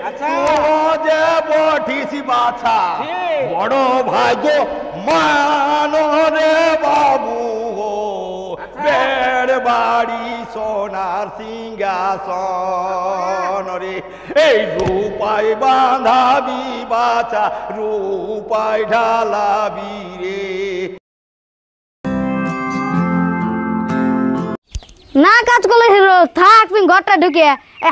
আচ্ছা যে বঠিসি বাছা বড় ভাগ্য মানো রে বাবু বেড় বাড়ি সোনার সিংহাসন রে এই রূপায় বাঁধাবি বাছা রূপায় ঢালাবি রে। না কাজ করলে থাক তুই ঘরটা ঢুকে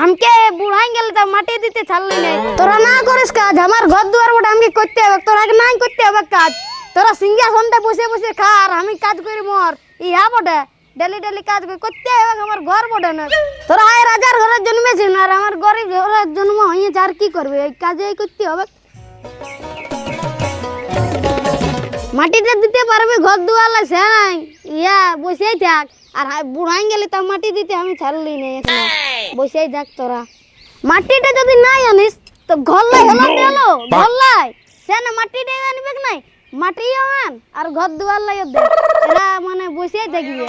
আমাকে বুড়াই গেলে তা মাটি দিতে ছাড়লি নাই। তোরা না করিস কাজ আমার ঘর দুয়ার বটে আমাকে করতে হবে, তোরা নাই করতে হবে কাজ। তোরা সিংহাসনটা বসে বসে খা আর আমি কাজ করি মর ইহা বটে ডেলি ডেলি কাজ করতে হবে আমার ঘর বটে না। তোরা এই রাজার ঘরের জন্মেছিস আর আমার গরিব ঘরের জন্ম হয়েছে আর কি করবে এই কাজে করতে হবে। মাটিটা দিতে পারবে ঘর দুয়ার সে নাই ইয়া বসেই থাক আর বুড়াই গেলে তা মাটি দিতে আমি ছাড়লি না বসেই থাক। তোরা মাটিটা যদি নাই আনিস তো ঘরলাই হলো হলো ঘরলাই সে না মাটিটা আনবে নাই মাটি আন আর ঘর দুয়ার লাই এরা মানে বসেই থাকবে।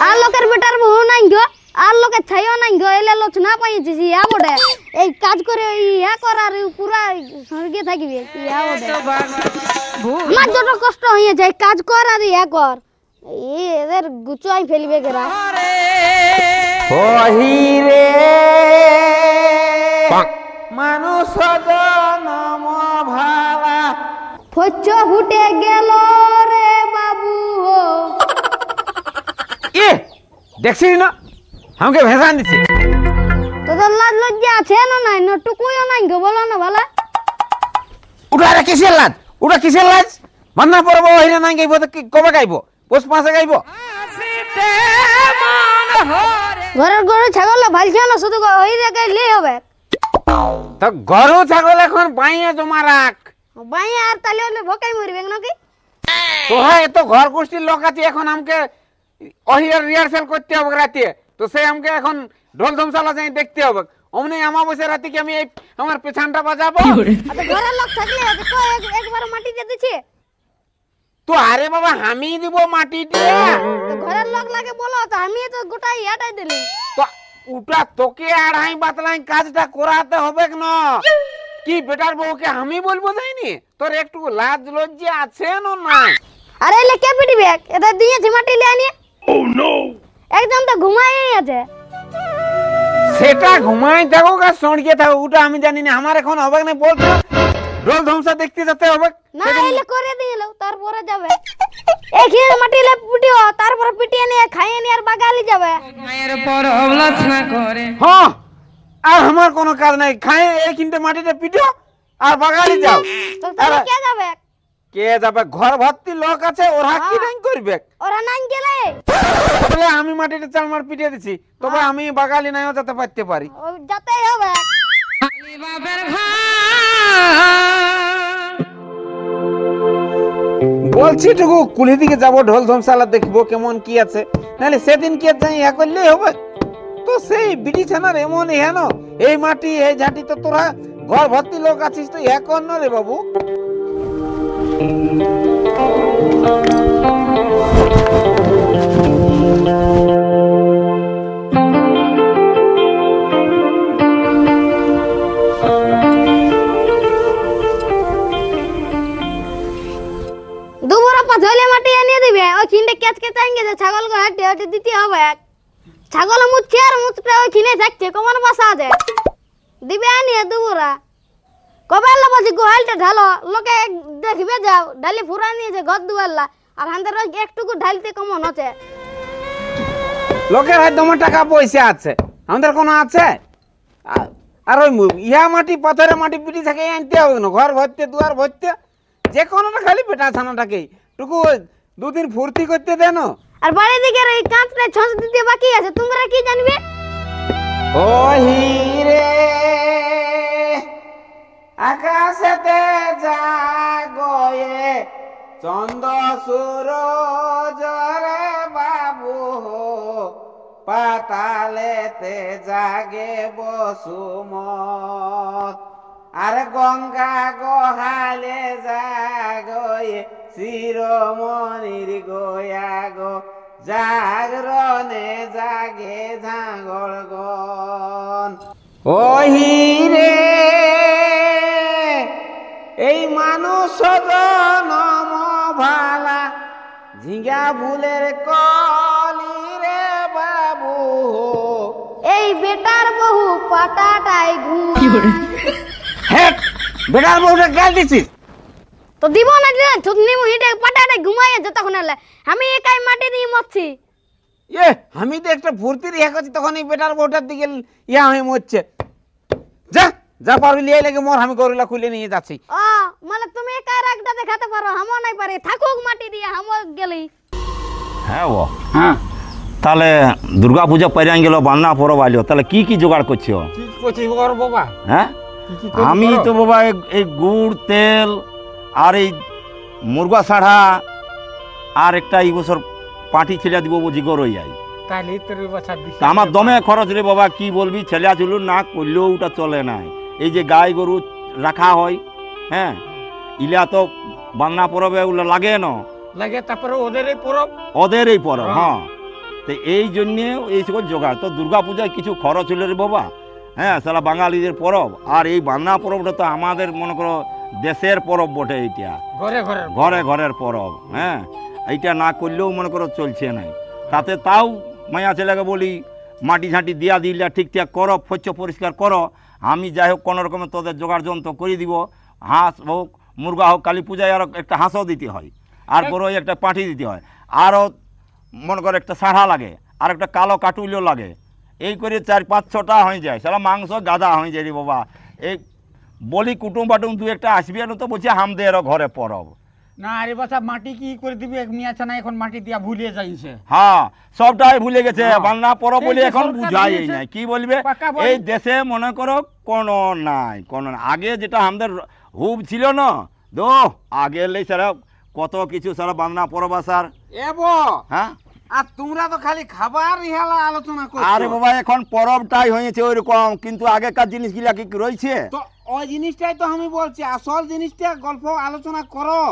আর লোকের বেটার বহু নাই গো আর লোকের ছাইও নাই গো এলে লোচ না পাইছিস ইয়া বটে এই কাজ করে ইয়া করার পুরা স্বর্গে থাকবে ইয়া বটে। আমার যত কষ্ট হয়ে যায় কাজ কর আর ইয়া কর এদের গুচাই ফেলবে গেরা রে মানুষ জনম ভালা ফচ্চ ফুটে গেল রে বাবু এ দেখছিস না আমাকে ভেসান দিচ্ছে। তোদের লাজ লজ্জা আছে না নাই না টুকুও নাই গো বলো না ভালা ওটা কিসের লাজ ওটা কিসের লাজ মান্না পড়বো হইনা নাই গাইব তো কবে গাইব পোষ মাসে গাইব। ঘরের গরু ছাগল ভালছে না শুধু ওই রে গাইলে হবে তো গরু ছাগল এখন বাইয়ে জমা রাখ বাইয়ে আর তাহলে হলে ভোকাই মরবে নাকি। তো হয় তো ঘর গোষ্ঠীর লোক আছে এখন আমাকে অহিয়ার রিহার্সাল করতে হবে রাতে তো সে আমাকে এখন ঢোল ধমসালা যাই দেখতে হবে অমনি আমাবস্যা রাতে কি আমি আমার পেছানটা বাজাবো। ঘরের লোক থাকলে একবার মাটি দিয়ে দিছে তো আরে বাবা আমি দিব মাটি দিয়ে ঘরের লোক লাগে বলো তো আমি তো গোটাই ইয়াটাই দিলি তো ওটা তোকে আড়াই বাতলাই কাজটা করাতে হবে না কি বেটার বউকে আমি বলবো যাইনি তোর একটু লাজ লজ্জা আছে না নাই। আরে এলে কে পিটিবে এটা দিয়েছি মাটি লিয়ে আনি একদম তো ঘুমাই আছে সেটা ঘুমাই থাকুক আর সড়িয়ে থাকুক ওটা আমি জানি না আমার এখন হবে না বলতো ঢোল ধ্বংসা দেখতে যেতে হবে না এলে করে দিলো তারপরে যাবে এখানে মাটি লে পিটিও তারপরে পিটিয়ে নিয়ে খাইয়ে নিয়ে আর বাগালি যাবে মায়ের পর অবলাস না করে হ্যাঁ আর আমার কোনো কাজ নাই খাই এইখানটা মাটিতে পিটিও আর বাগালি যাও। তো তাহলে কে যাবে কে যাবে ঘর ভর্তি লোক আছে ওরা কি নাই করবে ওরা নাই গেলে বলে আমি মাটিতে চালমার পিটিয়ে দিছি তবে আমি বাগালি নাইও যেতে পারতে পারি যেতেই হবে। আলী বাবার ঘর বলছি টুকু কুলি দিকে যাবো ঢোল ধমসালা দেখবো কেমন কি আছে নাহলে সেদিন কি আছে ইয়া করলেই হবে। তো সেই বিড়ি ছানার এমন হেন এই মাটি এই ঝাঁটি তো তোরা ঘর ভর্তি লোক আছিস তো ইয়া কর না রে বাবু। দুবরা পাথলে মাটি এনে দিবে ওই খিনটা কেচ কেচ আঙ্গে যে ছাগল গো হাটে হাটে দিতে হবে ছাগল মুচ্ছে আর মুছটা ওই খিনে যাচ্ছে কমন বাসা আছে দিবে আনি দুবরা কবে আল্লাহ বলছি গোহালটা ঢালো লোকে দেখবে যাও ঢালি ফুরা নিয়ে যে ঘর দুয়াল্লা আর হান্দার ওই একটুকু ঢালতে কমন আছে লোকের হাতে তোমার টাকা পয়সা আছে আমাদের কোনো আছে আর ওই ইয়া মাটি পাথরের মাটি পিটি থেকে আনতে হবে না ঘর ভরতে দুয়ার ভরতে যে কোনোটা খালি পেটা ছানাটাকে টুকু দুদিন ফুর্তি করতে দেন। আর বাড়ি দিকে এই কাঁচটা ছস দিতে বাকি আছে তোমরা কি জানবে। ও হিরে আকাশেতে জাগয়ে চন্দ্র সূরজ রে বাবু পাতালেতে জাগে বসুমত আর গঙ্গা গোহালে জাগয়ে শিরোমণির গোয়া গো জাগরণে জাগে ঝাঙ্গর গন। ওহি রে এই মানুষ জনম ভালা, ঝিঙ্গা ফুলের কলি রে বাবু। এই বেটার বহু পাটাটাই ঘুম। হেট, বেটার বউটা গাল দিছিস? তো দিব না দিলে চুদনি মুহিটা পাটাটাই ঘুমাইয়া যতক্ষণ হলে আমি একাই মাটি দিয়ে মরছি। এ আমি তো একটা ফুর্তির ইয়া করছি, তখন এই বেটার বউটার দিকে ইয়া হয়ে মরছে। যা যা পারবি লিয়ে লেগে মর, আমি গরুলা খুলে নিয়ে যাচ্ছি। ও মানে তুমি একাই রাগটা দেখাতে পারো, হামো নাই পারে, থাকুক মাটি দিয়ে হামো গেলি। হ্যাঁ ও হ্যাঁ, তাহলে দুর্গা পূজা পেরিয়ে গেল, বান্না পরব আইলো, তাহলে কি কি জোগাড় করছো? কি করছিস বড় বাবা? হ্যাঁ কি করবি আমি বলো? তো বাবা এই গুড় তেল আর এই মুরগা সাড়া আর একটা এই বছর পাটি ছেলে দিব বুঝি গরই আই। কালি তোর বাচ্চা দিছি। তা আমার দমে খরচ রে বাবা, কি বলবি, ছেলে চুলু না করলেও ওটা চলে নাই। এই যে গাই গরু রাখা হয়, হ্যাঁ ইলা তো বান্না পরবে ওগুলো লাগে না, লাগে, তারপরে ওদের এই পরব। ওদের এই পরব। হ্যাঁ তো এই জন্যে এই সকল জোগাড়। তো দুর্গা পূজায় কিছু খরচ হলো রে বাবা। হ্যাঁ সালা বাঙালিদের পরব, আর এই বান্না পরবটা তো আমাদের মনে করো দেশের পরব বটে। এইটা ঘরে ঘরে ঘরে ঘরের পরব। হ্যাঁ এইটা না করলেও মনে করো চলছে নাই। তাতে তাও মায়া ছেলেকে বলি মাটি ঝাঁটি দিয়া দিলে ঠিকঠাক করো, ফচ্ছ পরিষ্কার করো। আমি যাই হোক কোনো রকমের তোদের জোগাড় যন্ত্র করে দিব। হাঁস হোক মুরগা হোক, কালী পূজায় আরও একটা হাঁসও দিতে হয়, আর বড় একটা পাঁঠি দিতে হয়, আরও মনে করো একটা সাড়া লাগে, আর একটা কালো কাটুলিও লাগে। এই করে 4-5-6টা হয়ে যায়, সারা মাংস গাদা হয়ে যায় রে বাবা। এই বলি কুটুম বাটুম দু একটা আসবি না, তো বলছে হামদের ঘরে পরব। না আরে বাচ্চা, মাটি কি করে দিবি? মিয়াছে না এখন মাটি দিয়া ভুলিয়ে যাইছে। হ্যাঁ সবটাই ভুলে গেছে, হ্যাঁ। বান্না পরব এই বলে যে এখন সরকার বুঝাই দিয়েছে, নাই। কি বলবে পাকা বল। এই দেশে মনে করো কোনো নাই, কোনো নাই। আগে যেটা আমাদের হুব ছিল না, দো আগে এলেই সারা কত কিছু সারা বান্না পরব আসার। এবো হ্যাঁ আর তোমরা তো খালি খাবার ইহালা আলোচনা করছো। আরে বাবা এখন পরবটাই হয়েছে ওইরকম, কিন্তু আগেকার জিনিসগুলা কি রয়েছে? তো ওই জিনিসটাই তো আমি বলছি, আসল জিনিসটা গল্প আলোচনা করো।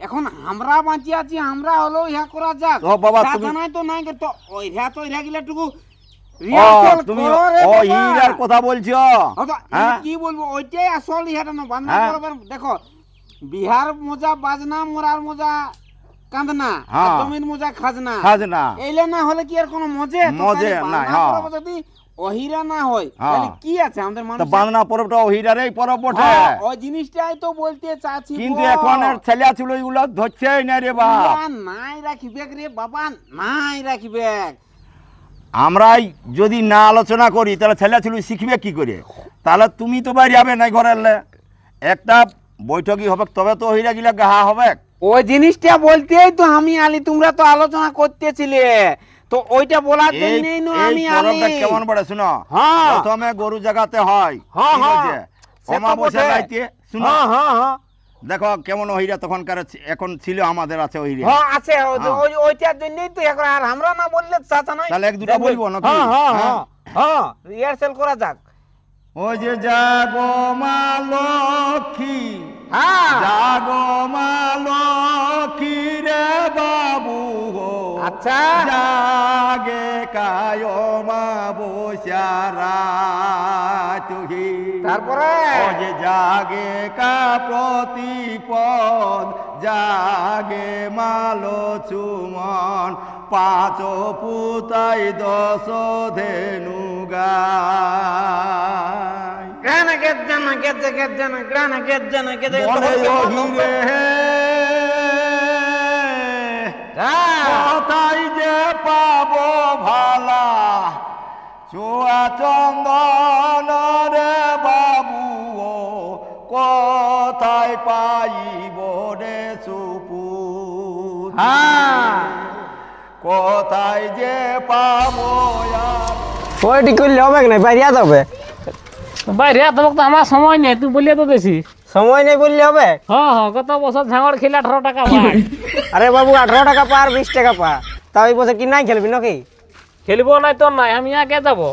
এখন আমরা বাঁচি আছি, আমরা হলো ইহা করা যাক। ও বাবা, যা তুমি- জানাই তো নাই, তো ওইরা তো ইহা গিলাটুকু ও, রিহার্সাল তুমি করো রে ও বাবা। হিরার কথা বলছো? ও তো হ্যাঁ? কি বলবো, ওইটাই আসল ইহাটা না বান্দা হ্যাঁ। বরাবর। দেখো বিহার মজা বাজনা, মোরার মজা কান্দনা, আর হ্যাঁ। জমির মজা খাজনা। খাজনা এইলে না হলে কি আর কোনো মজে? তো মজে খালি নাই, বান্দা হ্যাঁ। পরব যদি অহিরা না হয়, হ্যাঁ। তাহলে কি আছে আমাদের তো মানুষ? বাংলা পরবটা ও হিরারই পরব বটে। হ্যাঁ, ওই জিনিসটাই তো বলতে চাচ্ছি। কিন্তু এখন আর ছেলে ছিল এগুলো ধরছেই না রে বাপ। নাই রাখিবে রে বাবা, নাই রাখিবে। আমরাই যদি না আলোচনা করি তাহলে ছেলে ছিল শিখবে কি করে? তাহলে তুমি তো বাইরে যাবে নাই ঘরের একটা বৈঠকই হবে, তবে তো হইরা গিলা গাহা হবে। ওই জিনিসটা বলতেই তো আমি আলি, তোমরা তো আলোচনা করতেছিলে, তো ওইটা বলার এই জন্যই না এই আমি আলি। পরবটা কেমন পড়ে শুনো। হ্যাঁ। প্রথমে গরু জাগাতে হয়, হ্যাঁ, ঠিক আছে? হ্যাঁ। সে তো অমাবস্যা বটে। রাইতে শুনো, হ্যাঁ হ্যাঁ হ্যাঁ দেখো কেমন হইরা তখনকার এখন ছিল, আমাদের আছে হইরা। হ্যাঁ আছে, হ্যাঁ। ওইটার জন্যই তো এখন। আর আমরা না বললে চাচা নয়। তাহলে এক দুটা বলবো নাকি? হ্যাঁ হ্যাঁ হ্যাঁ। হ্যাঁ, রিহার্সাল করা যাক। ওই যে জাগো মা লক্ষ্মী, হ্যাঁ জাগো মা লক্ষ্মী রে বাবু গো। আচ্ছা। জাগে কায় মা বসারা তুহি। তারপরে? ও যে জাগে কা প্রতিপদ, জাগে মালো চুমন, 5 পুতাই 10 ধেনু গায়। গানা গেজ্জা না গেজ্জা গেজ্জা না, গানা গেজ্জা না গেজ্জা বলে ও হিরে কোথায় যে পাবো ভালা, চুয়া চন্দন রে বাবু ও, কোথায় পাইব রে সুপুত, কোথায় যে পাবো আর। ওইটি করলে হবে না, বাইরে যাবে। বাইরে তোমাকে তো আমার সময় নেই, তুই বলিয়ে তো দিছি। সময় নেই বললে হবে? হ্যাঁ হ্যাঁ, গত বছর ঝাঙড় খেলে 18 টাকা পাই। আরে বাবু 18 টাকা পা আর 20 টাকা পা, তাও এই বছর কি নাই খেলবি নাকি? খেলবো নাই তোর নাই, আমি আগে যাবো।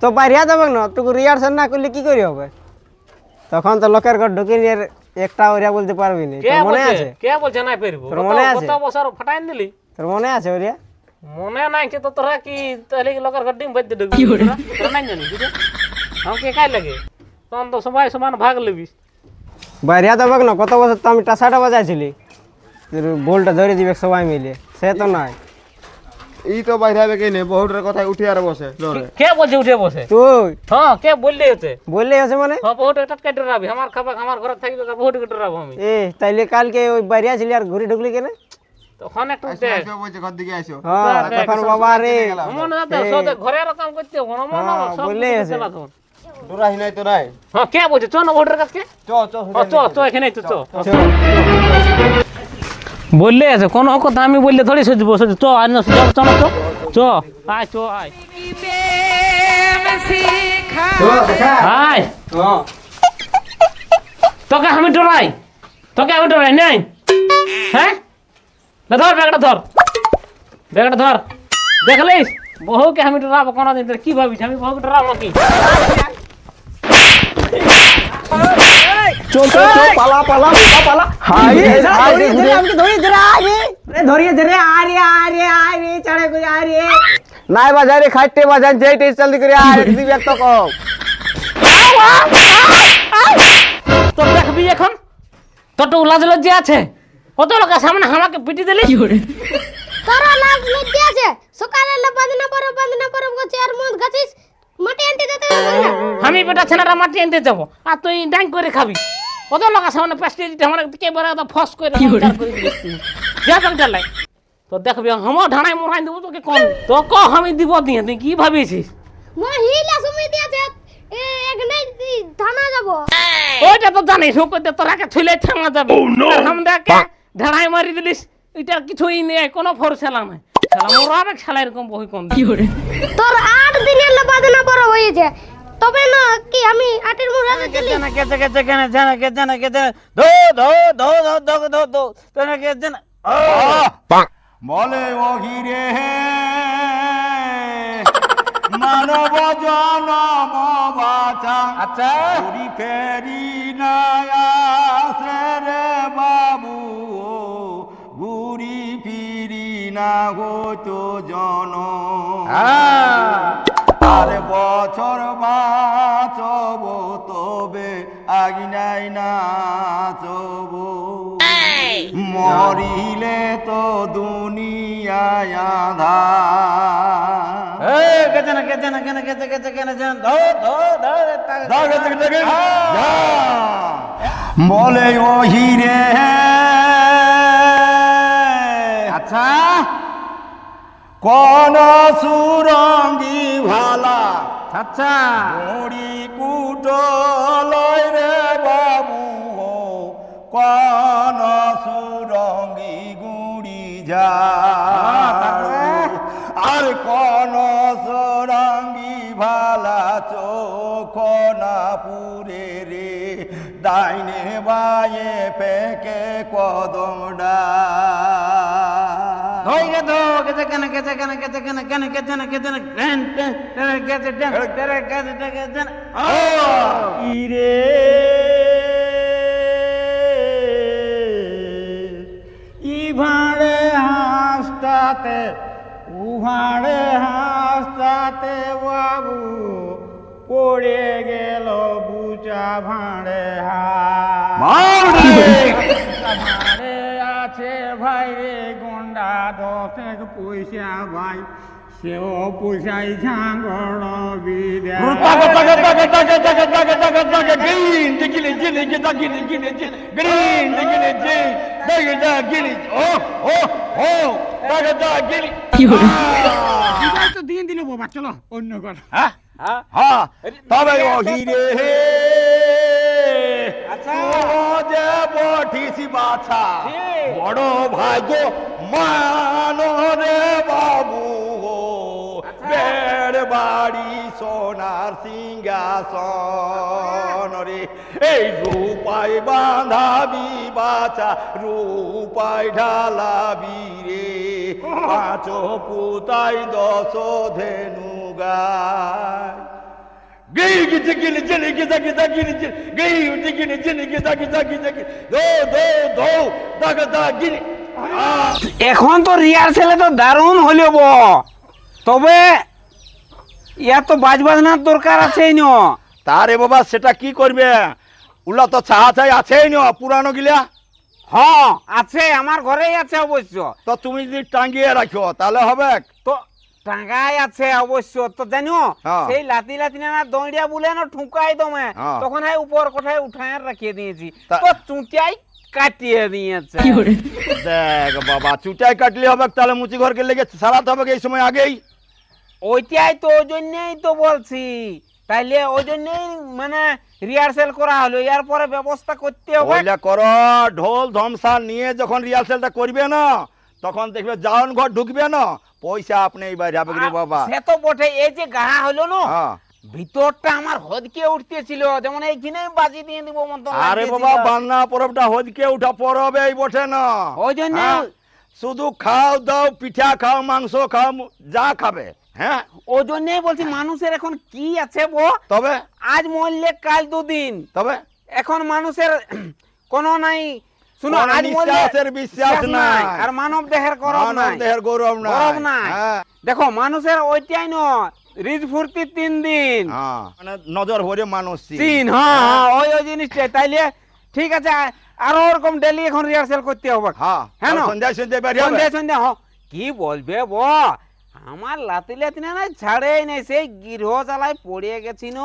তো বাইরে যাবে না, তোকে রিহার্সাল না করলে কি করি হবে? তখন তো লোকের ঘর ঢুকে নিয়ে একটা ওরিয়া বলতে পারবি না। কে তোর মনে বলছে আছে? কে বলছে নাই পারবো? তোর মনে আছে? গত বছর ফাটাই দিলি। তোর মনে আছে ওরিয়া? মনে নাই তো তোরা কি তাহলে কি লোকের ঘর ডিম বাইতে ঢুকবি তোরা নাই জানি বুঝে আমাকে কাই লাগে তখন তো সবাই সমান ভাগ লবিস বাইরে দেখ না কত বছর তো আমি টাসাটা বাজাইছিলি বলটা ধরে দিবে সবাই মিলে সে তো নাই এই তো বাইরে হবে কে নেই বহুটার কথায় উঠে আর বসে ধরে কে বলছে উঠে বসে তুই হ্যাঁ কে বললে হতে বললে আছে মানে হ্যাঁ বহুত টাটকা ডরাবি আমার খাবার আমার ঘরে থাকবে বহুত ডরাবো আমি এ তাইলে কালকে ওই বাইরে ছিলি আর ঘুরে ঢুকলি কেন তখন একটু বলছে ঘর দিকে আসো হ্যাঁ তখন বাবা রে মনে আছে সদে ঘরে কাম করতে হবে না মনে সব বললে আছে। চালা তখন ডরাই নাই তো নাই হ্যাঁ কে বলছে চ না ভোটের কাছে চ চ চ এখানে তো চ বললে আছে কোন কথা আমি বললে থোড়ি সজব সজব চ আর না সজব চ না চ আয় চ আয় প্রেম শিখা আয় তোকে আমি ডরাই নাই হ্যাঁ না ধর ব্যাগটা ধর দেখলিস বহুকে আমি ডরাবো কোনদিন তোর কি ভাবিস আমি বহুকে ডরাবো নাকি চল পালা পালা পালা হাই আমাকে ধরে ধরে আরে ধরিয়ে ধরে আরে আরে আরে চড়ে করে আরে নাই বাজারে খাইতে বাজান যেইতে জলদি করে আয় দিবি এক তো কম তোর দেখবি এখন তোর তো লাজ লজ্জা আছে কত লোকের সামনে আমাকে পিটি দিলি তোরা লাজ লজ্জা আছে সকালে বাঁধনা পরব গছে আর মদ গাছিস মাটি আনতে যেতে হবে না আমি বেটা ছেলেরা মাটি আনতে যাবো আর তুই ডাং করে খাবি কত লোকের সামনে পেস্টি দিতে আমার কে বেড়া ফস করে যা তাক চালাই তো দেখবি আমার ঢানাই মোড়াই দেবো তোকে কম তো ক আমি দিব দিয়ে তুই কি ভাবিছিস মহিলা সমিতি আছে এক নাই থানা যাব ওইটা তো জানিস ও কইতে তোরাকে ছুলে থামা যাবে আর হামদাকে ঢানাই মারি দিলিস এটা কিছুই নেই কোনো ফরসালা নাই শালা মোরাবে শালা এরকম বই কম কি করে তোর 8 দিনের বাঁধনা পরব হয়েছে তবে না কি আমি 8 এর মুরাদে চলি বলে ও হিরে মানব জনম বাছা আচ্ছা ঘুরি ফেরি নায়াসে রে বাবু ঘুরি ফিরি না হতো জন আর বছর বাঁচব তবে আগিনাই নাচব মরিলে তো দুনিয়ায় বলে ও হিরে আচ্ছা কোন সুরঙ্গি ভালা আচ্ছা মুড়ি কুটলয় রে বাবু কোন সুরঙ্গি গুড়ি যা আর কোন সুরঙ্গি ভালা চোখ না পুরে রে ডাইনে বায়ে পেকে কদম ডা ইরে ই ভাড়ে হাসতাতে উভাড়ে হাসতাতে বাবু পড়ে গেল বুচা ভাড়ে ভাড়ে আছে ভাই রে গন্ডা 10 পয়সা ভাই সেও পয়সাই ঝাঙ্গড় বিদে দিয়ে দিল বাবা চলো অন্য কথা তবে ও হিরে যে বঠিসি বাছা বড় ভাগ্য মানো রে বাবু বেড় বাড়ি সোনার সিংহাসন রে এই রূপায় বাঁধাবি বাছা রূপায় ঢালাবি রে 5 পুতাই 10 ধেনু গায় গই গিতে গিলে জেনে গিতা গিতা গিলে গই উঠে গিলে জেনে গিতা গিতা গিতা দো দো দো দাগা দা গিলে এখন তো রিহার্সেলে তো দারুণ হলো ব, তবে ইয়া তো বাজনার দরকার আছে ন। তারে বাবা সেটা কি করবে, উল্লা তো চাহা চাই আছেই না পুরানো গিলা। হ্যাঁ আছে, আমার ঘরেই আছে অবশ্য। তো তুমি যদি টাঙ্গিয়ে রাখো তাহলে হবে। তো টাঙ্গাই আছে অবশ্য, তো জানো হ্যাঁ। সেই লাতি লাতি না দৌড়িয়া বলে না ঠুকাই দমে, হ্যাঁ। তখন এই উপর কোঠায় উঠায় রাখিয়ে দিয়েছি, তা- তো চুটিয়াই কাটিয়ে দিয়েছে। দেখ বাবা, চুটাই কাটলে হবে, তাহলে মুচি ঘরকে লেগে সারাতে হবে এই সময় আগেই। ওইটাই তো, ওই জন্যই তো বলছি, তাইলে ওই জন্যই মানে রিহার্সেল করা হলো, এর পরে ব্যবস্থা করতে হবে। ওইলা করো, ঢোল ধমসা নিয়ে যখন রিহার্সেলটা করবে না, তখন দেখবে জাউন ঘর ঢুকবে না, পয়সা আপনি বাইরে হবে রে বাবা। সে তো বটে, এই যে গাহা হলো না, হ্যাঁ। ভিতরটা আমার হদকে উঠতেছিল, যেমন এইখানে বাজি দিয়ে দিব মতো আরে বাবা, বান্না পরবটা হজকে উঠা পরবে এই বটে না। ওই জন্য হ্যাঁ, শুধু খাও দাও, পিঠা খাও, মাংস খাও, যা খাবে। হ্যাঁ, ওই জন্যই বলছি মানুষের এখন কি আছে বো, তবে আজ মরলে কাল দুদিন, তবে এখন মানুষের কোনো নাই। শুনো, কোনো আজ মরলে নিঃশ্বাসের বিশ্বাস নাই। আর মানব দেহের গরম মানব নাই, দেহের গৌরব নাই। গরম নাই। হ্যাঁ, দেখো মানুষের ওইটাই ন, রিজ ফুর্তি 3 দিন হ্যাঁ, মানে নজর ভরে মানুষ চিন। চিন। হ্যাঁ হ্যাঁ, ওই ওই জিনিসটাই। তাইলে ঠিক আছে, আরো ওরকম ডেলি এখন রিহার্সেল করতে হবে। হ্যাঁ, হ্যাঁ না? সন্ধ্যায় সন্ধ্যায় বেরিয়ে হবে। সন্ধ্যা সন্ধ্যা কি বলবে ব, আমার লাতি লাতি না ছাড়েই নাই, সেই গৃহ জ্বালায় পড়ে গেছি ন।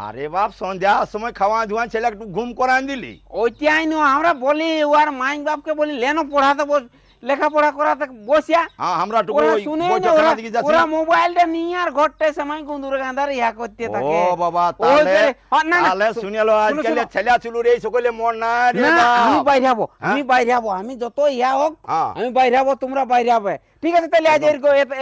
আরে বাপ, সন্ধ্যার সময় খাওয়া ধোয়া ছেলে একটু ঘুম করান দিলি। ওইটাই ন, আমরা বলি ওর মাই বাপকে বলি লেনো পড়াতে বস, লেখাপড়া করাতে বসিয়া। হ্যাঁ, আমরা একটু ওরা ওই শুনে বৈঠকখানা দিকে যাচ্ছি। ওরা মোবাইলটা নিয়ে আর ঘরটায় সময় গুন্দুর গাঁদার ইয়া করতে ও থাকে। বাবা, ওই তাহলে যে- না, না, তাহলে শুনিয়ালো শুনো, আজকাল শুনো। ছেলে চুলুর এই সকলে মন নাই রে না, বাপ। আমি বাইরে যাবো, হ্যাঁ? আমি বাইরে যাবো, আমি যত ইয়া হোক হ্যাঁ। আমি বাইরে যাবো, তোমরা বাইরে যাবে। ঠিক আছে, তাহলে আজ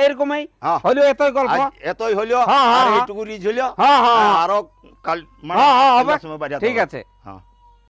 এরকমই হ্যাঁ। হলো, এতই গল্প। আজ এতই হলো, হ্যাঁ, হ্যাঁ, আর হ্যাঁ। এইটুকু রিজ হলো। হ্যাঁ, হ্যাঁ, হ্যাঁ, হ্যাঁ। আরো কাল মানে হ্যাঁ, হ্যাঁ, হবে। সন্ধ্যার সময় বাইরে যেতে ঠিক হবে। আছে। হ্যাঁ।